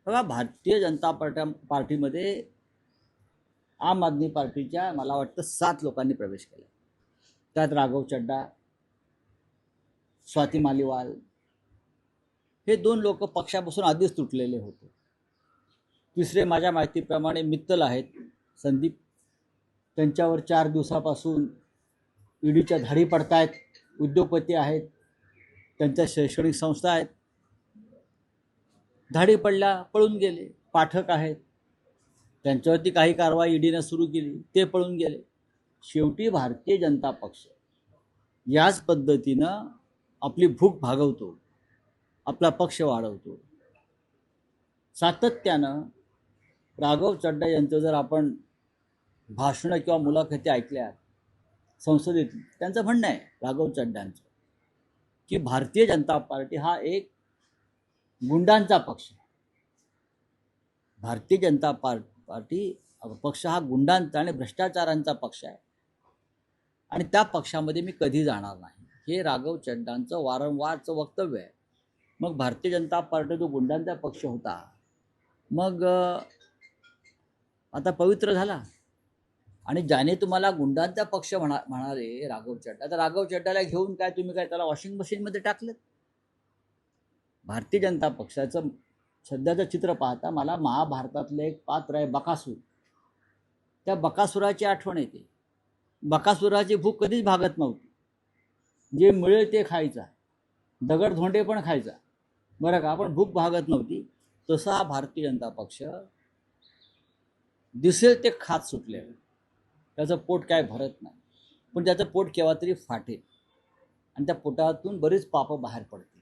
बघा, भारतीय जनता पार्टीमध्ये आम आदमी पार्टीच्या मला वाटतं 7 लोकांनी प्रवेश केला. त्यात राघव चड्डा, स्वाती मालीवाल हे 2 लोक पक्षापासून आधीच तुटलेले होते. तिसरे माझ्या माहितीप्रमाणे मित्तल आहेत, संदीप. त्यांच्यावर 4 दिवसापासून ईडीच्या धाडी पडतायत. उद्योगपती आहेत, त्यांच्या शैक्षणिक संस्था आहेत, धाडी पडल्या, पळून गेले. पाठक आहेत, त्यांच्यावरती काही कारवाई ईडीने सुरू केली, ते पळून गेले. शेवटी भारतीय जनता पक्ष याच पद्धतीनं आपली भूक भागवतो, आपला पक्ष वाढवतो. सातत्यानं राघव चड्डा यांचं जर आपण भाषणं किंवा मुलाखती ऐकल्या संसदेत, त्यांचं म्हणणं आहे राघव चड्डांचं की भारतीय जनता पार्टी हा एक गुंडांचा पक्ष. भारतीय जनता पार्टी पक्ष हा गुंडांचा आणि भ्रष्टाचारांचा पक्ष आहे आणि त्या पक्षामध्ये मी कधी जाणार नाही, हे राघव चड्डांचं वारंवारचं वक्तव्य आहे. मग भारतीय जनता पार्टी जो गुंडांचा पक्ष होता, मग आता पवित्र झाला. आणि ज्याने तुम्हाला गुंडांचा पक्ष म्हणाले राघव चड्डा, तर राघव चड्डाला घेऊन काय तुम्ही काय त्याला वॉशिंग मशीनमध्ये टाकलं? भारतीय जनता पक्षाचं सध्याचं चित्र पाहता मला महाभारतातलं एक पात्र आहे बकासूर. त्या बकासुराची आठवण येते. बकासुराची भूक कधीच भागत नव्हती, जे मिळेल ते खायचा, दगड धोंडे पण खायचा, बरं का, पण भूक भागत नव्हती. तसा हा भारतीय जनता पक्ष दिसेल ते खात सुटलेलं. त्याचं पोट काय भरत नाही, पण त्याचं पोट केव्हा तरी फाटेल आणि त्या पोटातून बरीच पापं बाहेर पडतील.